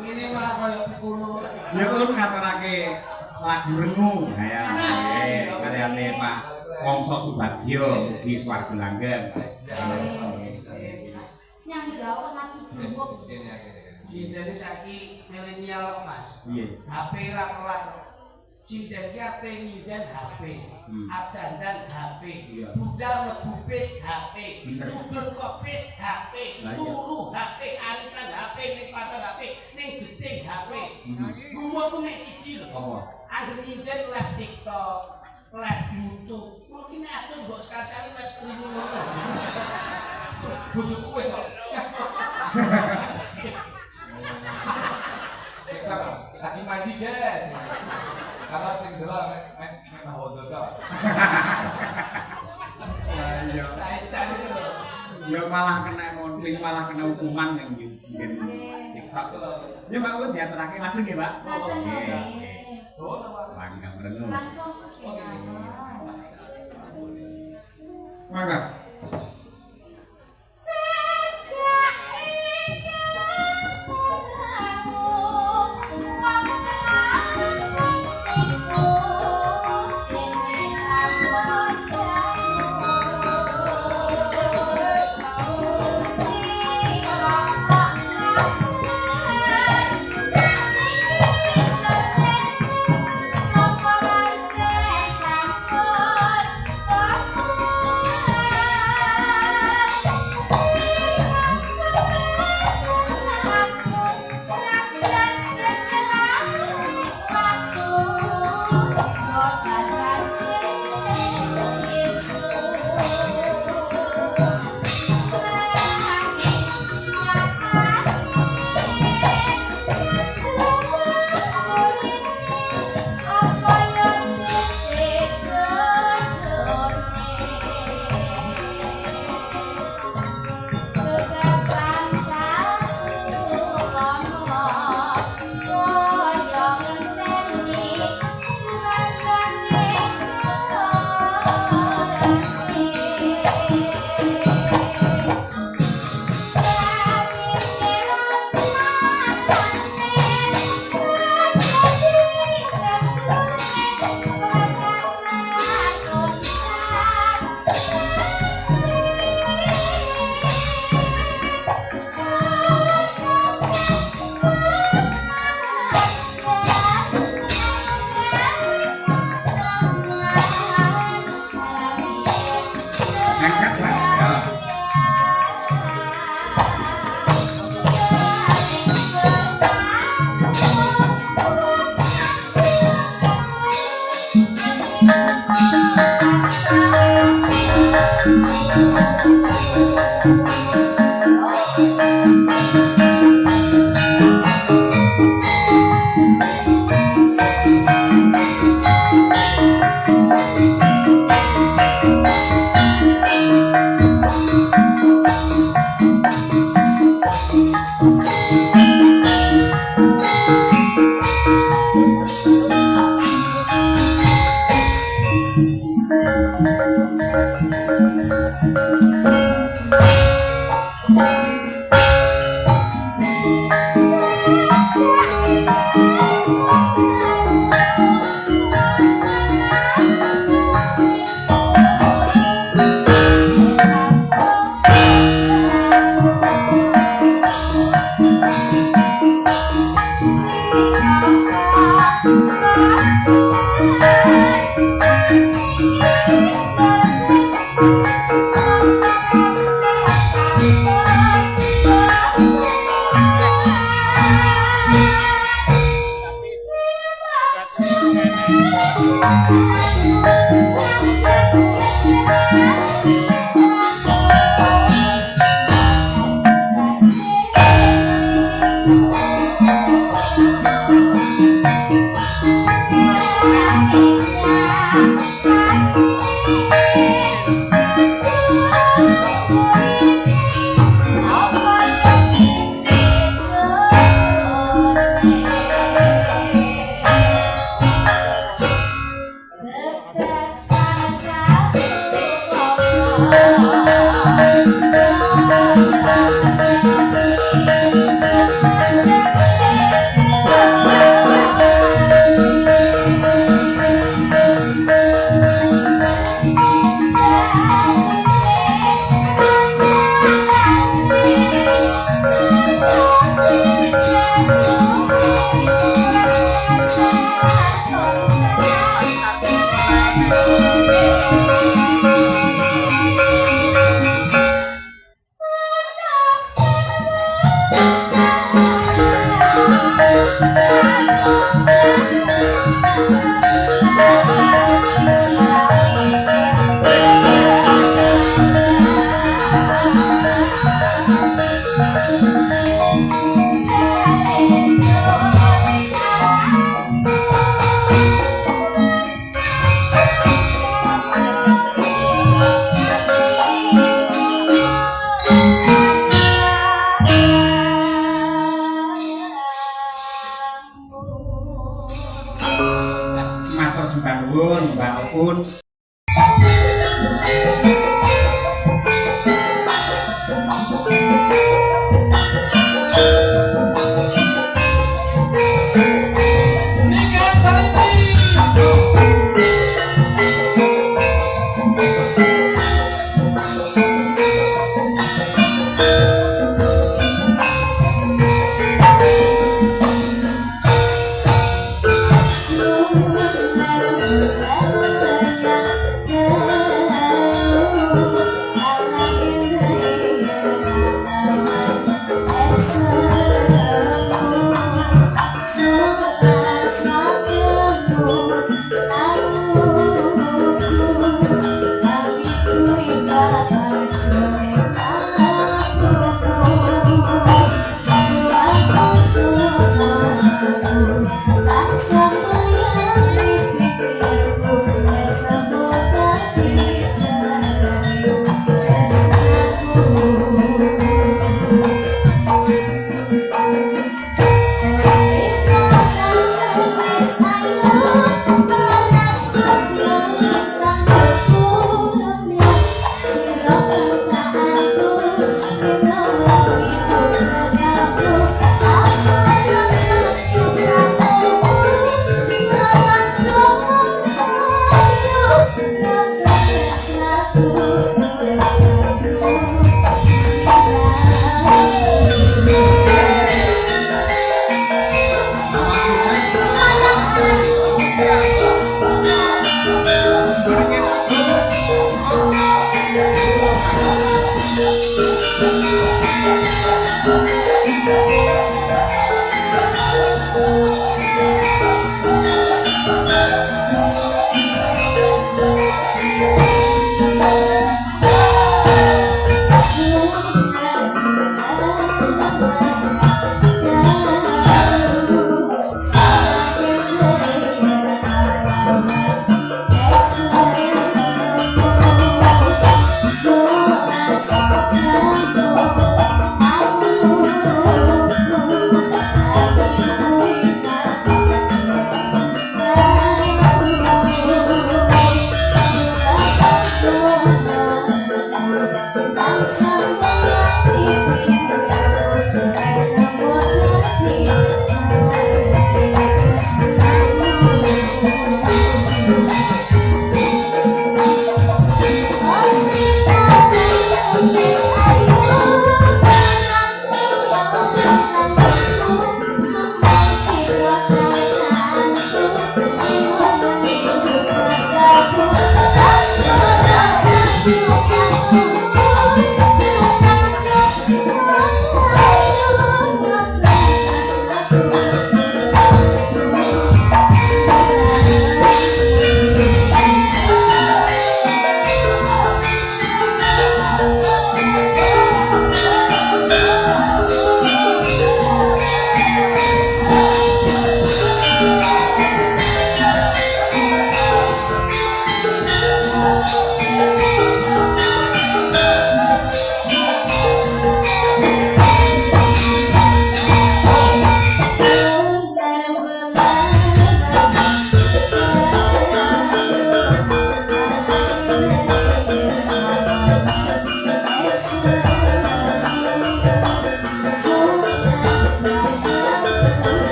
Ini malah koyo pikulo. ya ulun ngaturake lagu rengu ya. Karyane Pak Wongso Subagyo di Swarga Langgeng. yang tidak pernah cukup. Sinden saiki milenial Mas. Iya. HP ra kelat. Sinden ki HP nyinden HP. Adandan HP. Budal mlebu bis HP. Mudhun kok bis HP. Turu HP, alisan HP, ning pasar HP, ning jeding HP. Gumunmu nek siji lho. Apa? Anggere nyinden live TikTok, live YouTube. Mungkin atur mbok sekali-sekali live streaming ngono. Bojoku wis kok. Lagi mandi guys. Kalau sing delok mek mahodo tok. Iya. Kaitan itu lho. Ya malah kena monting, malah kena hukuman yang mungkin TikTok. Ya Pak Ud diaturake langsung ya Pak. Langsung Oke. oke. Oh, nama Langgang rengu. Langsung oke. Mangga. Sejak Thank you. Matur sembah nuwun Mbak Upun.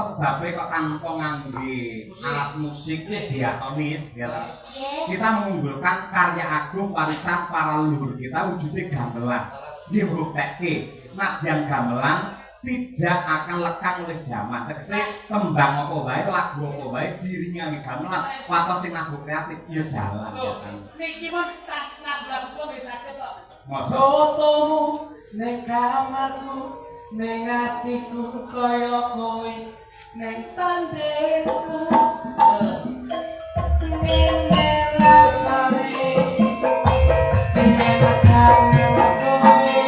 sebabnya kok tanpa ngangge alat musik diatonis ya. Kita mengunggulkan karya agung warisan para leluhur kita wujudnya gamelan. Dia buktekke nadyan gamelan tidak akan lekang oleh zaman. Tegese tembang apa wae, lagu apa wae diringangi gamelan. Waton sing nabuh kreatif ya jalan. Niki mon lagu-lagu kok nggih saged kok. Masa Fotomu ning kamarku, ning atiku kaya kowe, ning sandengku. Ning rasane enak karo kowe.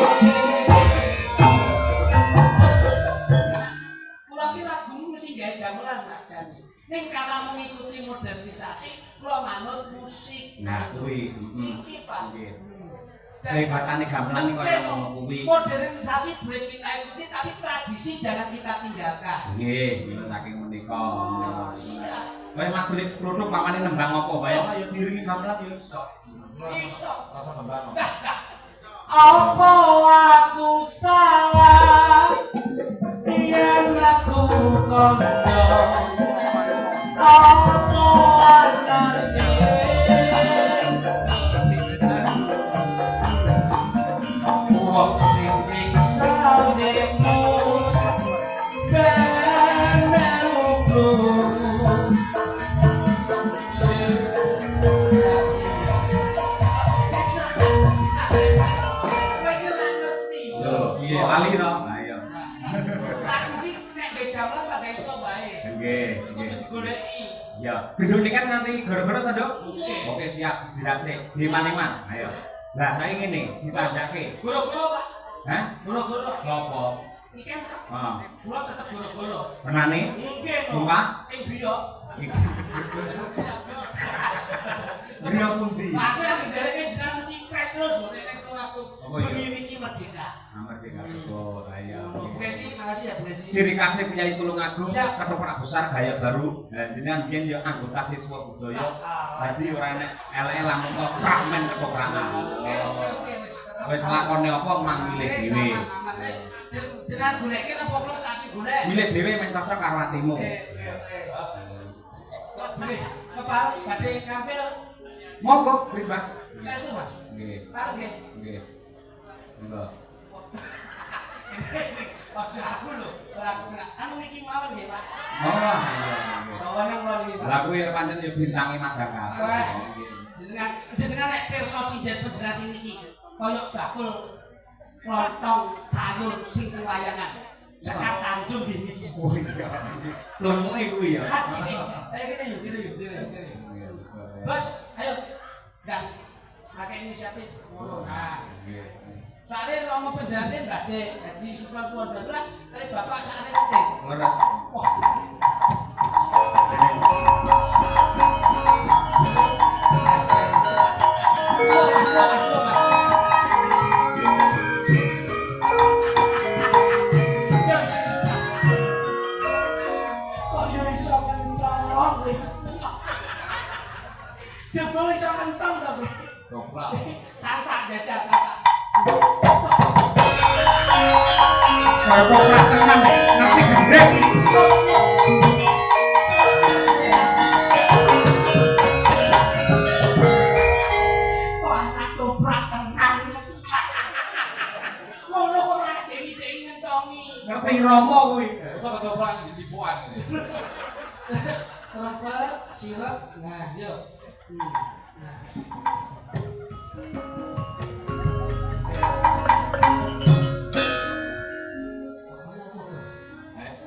Kula ki lagu mesti gawe gamelan Mas Jani. Ning karena mengikuti modernisasi, kula manut musik. nah kuwi Iki Pak. Kehebatane gamelan iki kaya ngono kuwi. Modernisasi boleh kita ikuti, tapi tradisi jangan kita tinggalkan. Nggih, niku saking menika. Iya, Kowe Mas beli produk pamane nembang apa wae, ya diringi gamelan ya iso. iso. Rasa nembang. Apa aku salah? Yen aku kondo. Apa anane? Wong sing ning sandengmu ben ukur. Yo, piye lali to? Ayo. Lagu iki nek gawe gamelan tak iso bae. Nggih, Kudu nggih. digoleki. Ya, gedung ini kan nanti gara-gara to, Dok? Oke. Oke, siap. Istirahat sih. Di mana-mana. Ayo. Lah, saya ngene, ditajake. Goro-goro, Pak. Hah? Goro-goro. Sopo? Iki kan Heeh. kula tetep goro-goro. Menane? Nggih, no. Sumpah? Ing Biok. Griya pundi? Aku yang ndereke jeneng mesti crash terus kok nek aku. Apa iya? Begini iki merdeka. Nomor 3 betul. Ayo. Bu Kesi, makasih ya Bu Kesi. Ciri khasnya punya Tulungagung, Siap. ketoprak besar gaya baru. Dan jenengan biyen ya anggota siswa budaya. Dadi ora enek elek lamun kok fragmen ketoprakan. Oke. Wis lakone apa mang milih dhewe. Jenengan goleke apa kula kasih golek? Milih dhewe men cocok karo atimu. Oke. Boleh. Kepal badhe kampil. Monggo, bebas. Saya suruh, Mas. Nggih, Kepal nggih. nggih. Monggo. Ojo aku lho, ora aku kena. Anu iki mawon nggih, Pak. Oh, iya, nggih. Sawane kula iki, Pak. Lah kuwi pancen ya bintange Madangkara. Wah, jenengan nek pirsa sinden penjelan sing niki kaya bakul lontong sayur sing wayangan. Sekar Tanjung nggih niki. Oh iya. Lemuke kuwi ya. Ayo kita yuk. Bos, ayo. Dan pakai inisiatif ngono. Nah, Nggih. soalnya romo penjantin badhe haji Supran Suwon darurat kali bapak sakane penting. Leres. Wah, Suwon. Kok yo iso kentong kowe? Jebul iso kentong to kowe? Dobrak. Santak jajal santak. Kaya koprak tenan, ngerti gendeng. Kok anak dobrak tenan. Ngono kok ora dewi-dewi ngentongi. Ngerti Rama kuwi. Iso ketoprak di Cipuan ini. Serempet, sirup, nah yuk. Nah. Lakoni apa, Bos?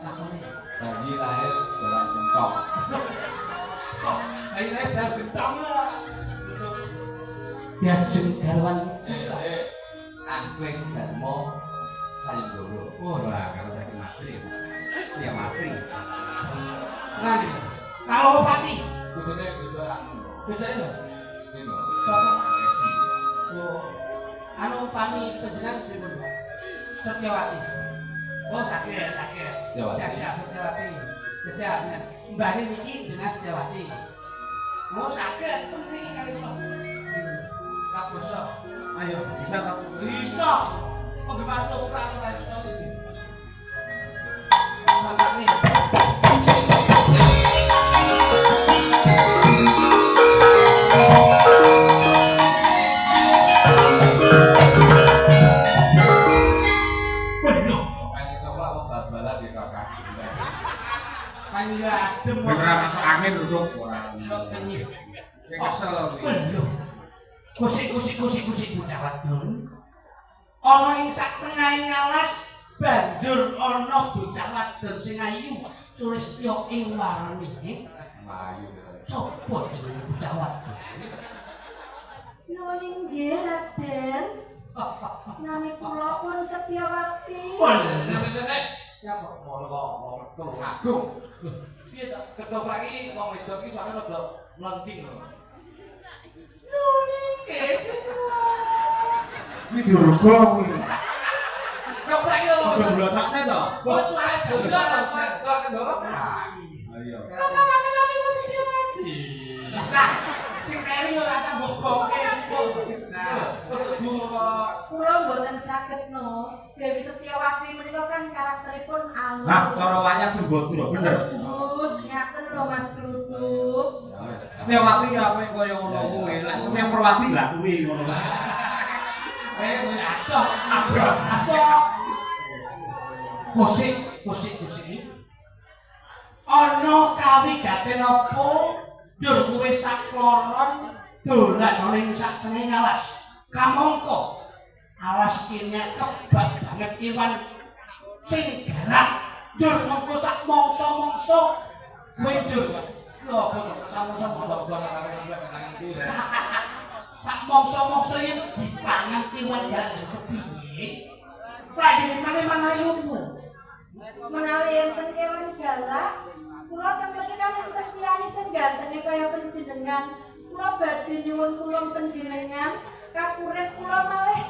Lakoni. Bayi lahir dalam gentong. Ayo dalam gentong ya. Diajeng garwan. Angkling Darmo Sayang Goro. Wah, kalau tadi mati. Ya mati. Nah nih, kalau pati. Kudune beda anu. Beda itu. Dino. Sopo? Esi. Oh, anu pani penjenengan pripun, Pak? Setyawati. Oh, sakit. Setyawati. Jajak Setyawati. Jajak bener. Mbane niki jenengan Setyawati. Oh, sakit. Niki kali kula. Pak Boso. Ayo, bisa tak? Bisa. Penggemar toprak ora iso iki. Sangat nih. Nyanyi ya adem. Beneran masuk angin untuk orang. Nyanyi. Saya kesel kuwi. Kusik bocah wadon. Ana ing sak tengahing alas banjur ana bocah wadon sing ayu Sulistya ing warnine. Ayu. Sopo jenenge bocah wadon? Nuwun inggih Raden. Nami kula pun Setyawati. Ya kok ngono kok tulung agung. Piye to? Ketoprak iki wong wedok iki soalnya rada mlenting lho. Ini durga kuwi. Ketoprak iki wong wedok. Blocokne to. Bocah dolan soal kendoro. Ayo. Kapan nami ku Setyawati? Nah, sing keri ora usah mbok-boke sing. Nah, Untuk dulu kok. Kula mboten saged no. Dewi Setyawati menika kan karakteripun alus. Nah, cara wayang Sembadra bener. Ngaten lho Mas Kruduk. Setyawati apa yang kaya ngono kuwi. Lah Setyawati lah kuwi ngono. adoh. Musik. Ana kawigaten apa? Dur kowe sakloron dolan ning sak tengahing alas. Kamangka alas kene kebak banget iwan sing galak. Dur mengko sak mangsa-mangsa kowe dur. Lho apa to sak sak mangsa-mangsa yen dipangan iwan galak kepiye? Lagi mana ayumu? Menawi enten kewan galak, kula temeke kan enten piyayi sing gantenge kaya panjenengan. Kula badhe nyuwun tulung panjenengan, kapurih kula malih.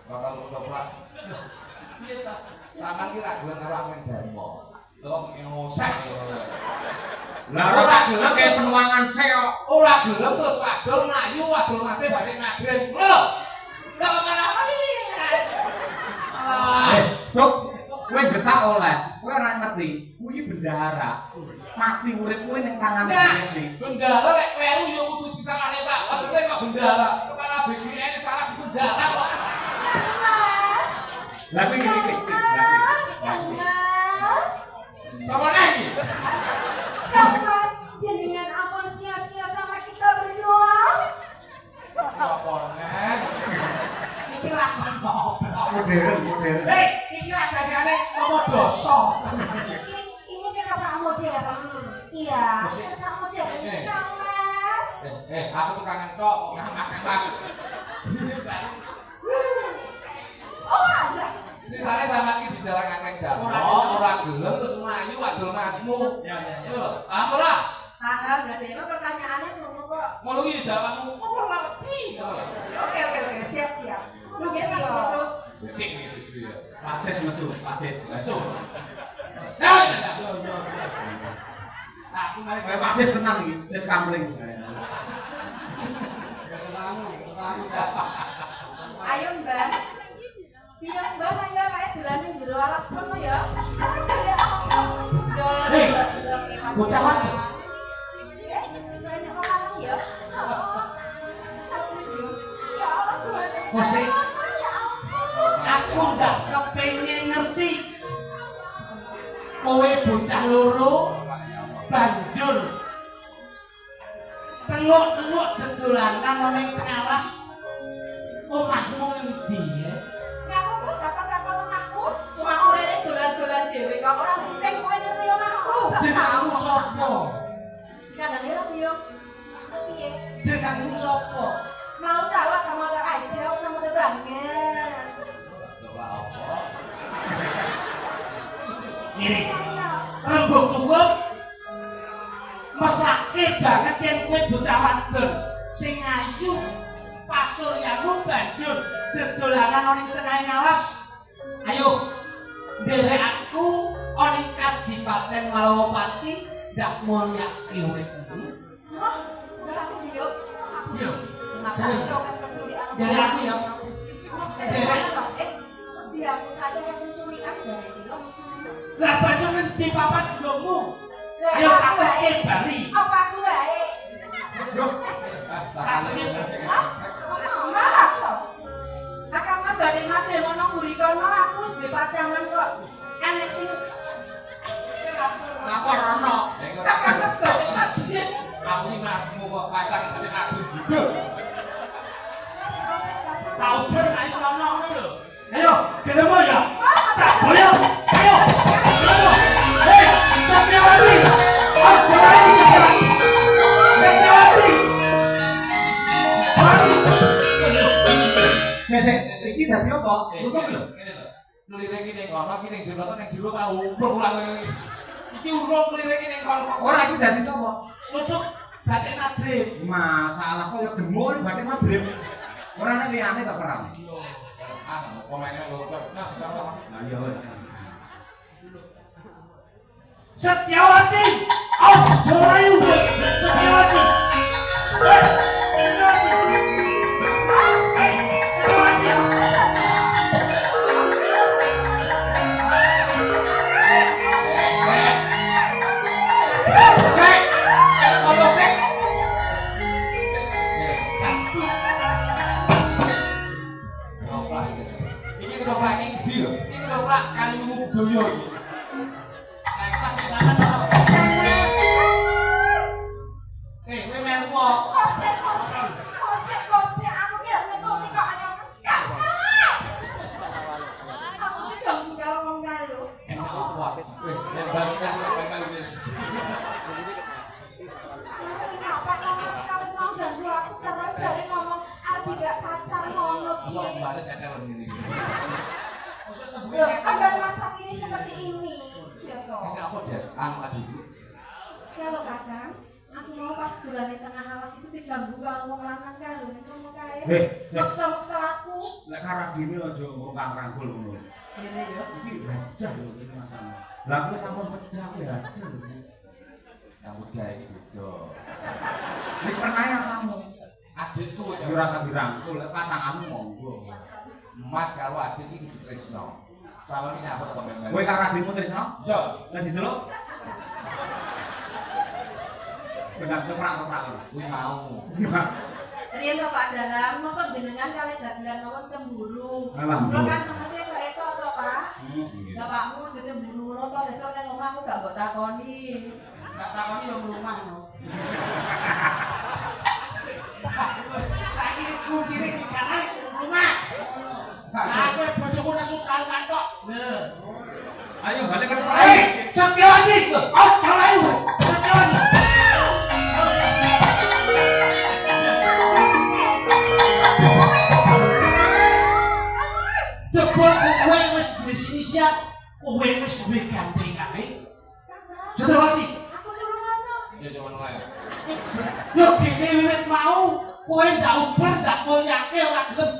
Bakal ketoprak. Piye ta? Sampeyan ki ra gelem karo Amen Darmo. Lho ngosek ngono. Lah ora gelem kaya penuangan sik kok. Ora gelem terus wadul nayu wadul masih badhe ngabren. Ngono lho. Lah apa iki? Dok, kowe getak oleh. Kowe ora ngerti, kuwi bendahara. Mati urip kowe ning tangane dhewe sih. Bendahara lek kleru ya kudu disalahne Pak. Wadule kok bendahara. Kepala BGN salah di bendahara kok. Mas, Lah kuwi iki. Kang Mas. Apa lagi? Kang Mas, jenengan ampun sia-sia sama kita berdua. Apa nek? Iki lakon apa? Modern. Hei, iki lagane apa dosa? Ini kenapa modern? Iya, kenapa modern ini Kang Mas? Aku tukangan tok, ngas. Oh, ada. Sisane sama iki dijalan Amen Darmo, ora gelem terus mlayu wadul masmu. Ya. Lho, apa ora? Paham, berarti emang pertanyaannya ngono kok. Ngono iki jawabmu. Ora ngerti. Oke, siap. Mungkin Mas Kruduk. Ning iki ya. Pasis mesu. Masuk. Nah, Aku mari Kayak pasis tenang iki, sis kampling. Ayo Mbak. Piye Mbak ayo kae dolan ning jero alas kono ya. Bocah wadon. Banyak orang ya. Musik. Aku ndak kepengin ngerti. Kowe bocah loro banjur tengok-tengok dedolanan ning alas. Omahmu ngendi ya? Aku tuh takon-takon omahku, omahku rene dolan-dolan dhewe kok ora penting kowe ngerti omahku. Jenengmu sapa? Dikandani ra piye? Piye? Jenengmu sapa? Mau tahu kamu tak aja kamu tuh banget. Coba apa? Ini rembug cukup mesake banget yen kowe bocah wadon sing ayu pasuryamu banjur dedolanan ning tengahing alas. Ayo nderek aku ning Kadipaten Malawapati ndak mulyake uripmu. Enggak aku dia. Yo. Masa sih kau kan pencurian? Dari aku ya. Dia aku saja yang pencurian dari dia. Lah banjur ngendi papat dulungmu? Lah, Ayo aku tak baik. bali. Apa aku baik? Kakak Mas badhe mati ngono mburi kono aku wis duwe pacangan kok. Enek sing Iki dadi apa? Urung lho. Ngene lho. Kelirek iki ning kono, iki ning jero ning jero kan umpul ulang ngene. Iki urung kelirek iki ning kono. Ora iki dadi sapa? Untuk batik madrib. Masalah kok ya gemuk batik madrib. Ora nek liyane ta perang. Ah, pemainnya lho. Nah iya wes. Setiawati. Oh, Surayu. Setiawati. Setiawati. Setiawati. Ini ketoprak ini gede lho. Ini ketoprak kali lungu budaya iki. Nah, iki lagi sampean to. Mas. Kowe melu kok. Kosek, aku ki arep ngetoni kok ayo. Mas. Aku ki ganggu karo wong kae lho. Enak apa? Yang balik kan sampean ngene. Kenapa Mas kawin mau ganggu aku terus jare ngomong arep gak pacar ngono Masa ki. balik saya telepon gini. Loh, kabar masak ini seperti ini. Ya toh. Ini apa deh? Anu tadi. Ya lo Kakang, aku mau pas bulan di tengah awas itu diganggu karo wong lanang karo nek ngono kae. Maksa-maksa aku. Lek karang gini aja ngurang rangkul ngono. Ngene yo. Iki gajah lho iki masalah. Lah aku sampun pecah ya. Yang muda ini beda. Nek pernah ya kamu. Adikku Ora rasa dirangkul, lek pacanganmu monggo. Mas karo adik iki ditresno. Sama ini apa to men? Kowe karo adikmu tresno? Yo, Lah diceluk. Benar keprak-keprak. kuwi mau. Riyen to Pak Dalam, mosok jenengan kali dagelan mawon cemburu. Alhamdulillah. Lo kan temennya kok eto to, Pak. Iya. Bapakmu aja cemburu ngono to, sesuk ning omah aku gak mbok takoni. Gak takoni yo mlumah no. Saiki kuncine iki karek mlumah. Aku bojoku nesu kalman kok. Lho. Ayo balik ke Setiawati. Oh, Surayu. Setiawati. Jebul kowe wis duwe inisiat, kowe wis duwe gandengane. Setiawati. Aku turun ngono. Ya jaman wae. Lho gene wiwit mau kowe ndak uber ndak mulyake ora gelem.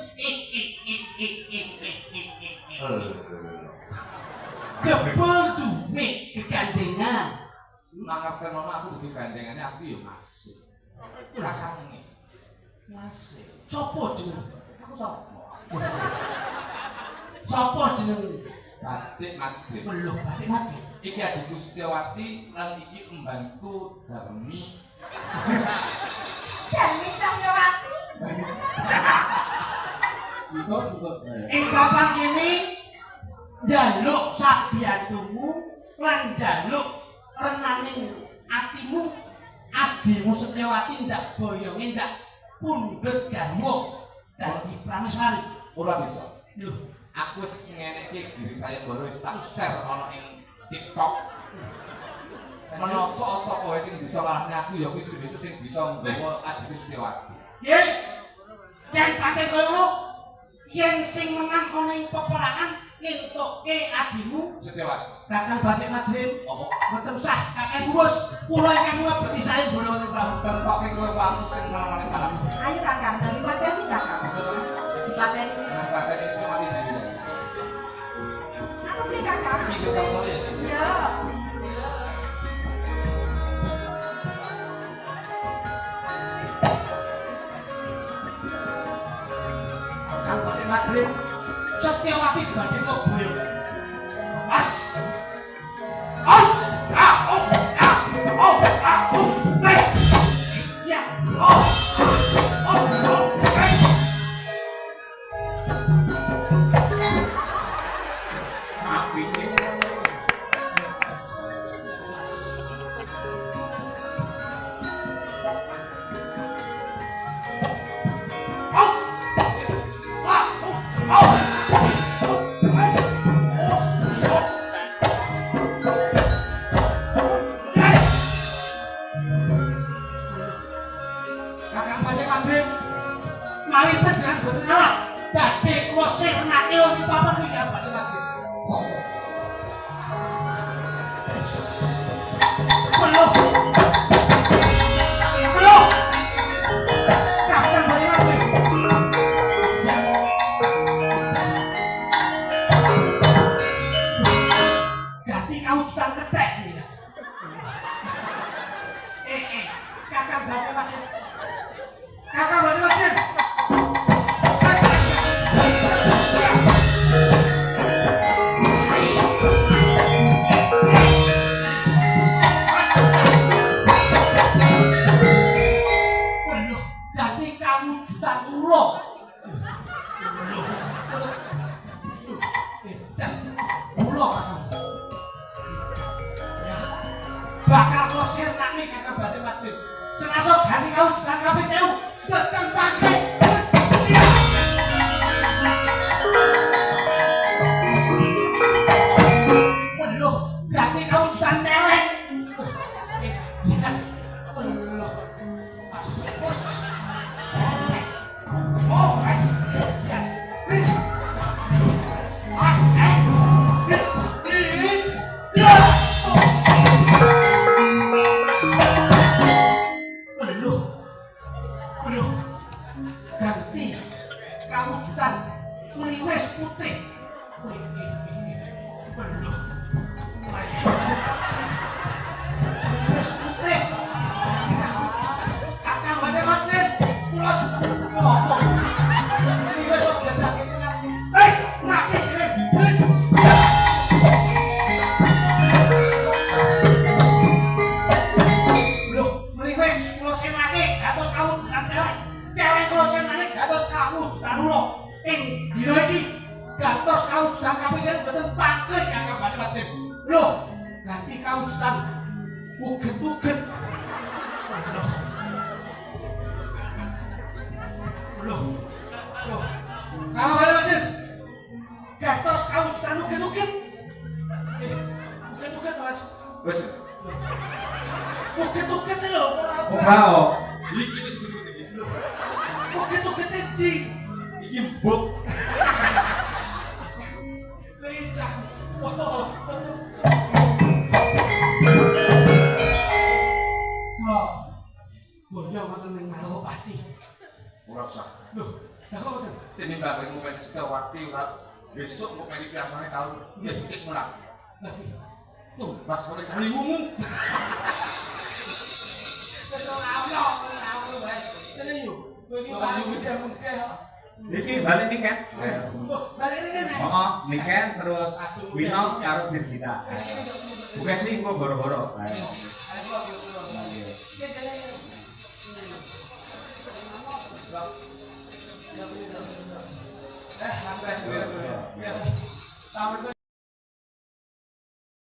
Jebul duwe kegandengan. Nangkep ono aku duwe gandengannya aku yo masuk. Ora kangen. Masuk. Sopo jeneng? Aku sapa? Sopo jeneng? Batik Madrid. Belum batik mati. Iki adikku Setiawati lan iki pembantu Darmi. Dami Cahyawati. Betul. Ing papan kene njaluk sabiyantumu lan njaluk renaning atimu adimu Setiawati ndak boyonge ndak pundhut garwa dadi prameswari. Ora bisa. Lho, Aku wis ngenekke diri saya baru wis tak share ana ing TikTok. Menoso sapa wae sing bisa ngalahne aku ya kuwi besok sing bisa nggawa adikku Setiawati. yen yen pancen koyo ngono, yen sing menang ana ing peperangan ngentukke adimu Setiawati. bakal batik Madrid. Apa? Mboten usah kakek bos, kula ingkang ngabekti sae bola wonten Prabu. Tentoke kowe pamuk sing menang-menang kalah. Ayo Kakang, dari pateni Kakang. Maksudnya Pateni. nang pateni itu mati dhewe. Aku beli Kakang. Mikir sama ya. Iya. Kang batik Madrid Setiawati dibanding kok boyo. As. As. As. Wes. Ya. Wes. Tapi Kakang Batik Madrid mari panjenengan boten ngalah. badhe kula sirnake wonten papan iki ya Pak Mati. Belum. Belum. Kakang Pak Mati. Ganti kawujudan kethek iki. Kakang Pak Mati. Kakang Pak Mati. Bakal kula sirnake Kakang Badhe Mati. Senasa ganti kawujudan kabeh sewu beteng pangke. Weluh, ganti kawujudan celeng. Weluh. Pas. Celeng. Oh, wes. Wis. Mas, belum ganti kawujudan mliwis putih. Belum mliwis putih. Kakang Badhe Mati kula ngomong mliwis gedake seneng. Mati kene. Ing dina iki gantos kawujudan kapisen boten pangklih Kakang Badhe Mati. Lho, ganti kawujudan uget-uget. Lho. Kakang Badhe Mati. Gantos kawujudan uget-uget. Uget-uget Mas. Wes. Uget-uget lho ora. Ora. Iki wis uget-uget iki. Uget-uget iki. Iki mbok. Lecah. Foto. Loh. Boyo wonten ning Malopati. Ora usah. Loh, lha kok mboten? Tinimbang kowe ngupen Setiawati ora besok kok meri piamane taun. Ya cek mulak. Tuh, pas oleh kali umum. Kene yo. Kowe iki paling mungkin. Iki balik niken. Balik ini nek. Heeh, niken terus Winong karo Dirgita. Bukan sih kok boro-boro. Santai.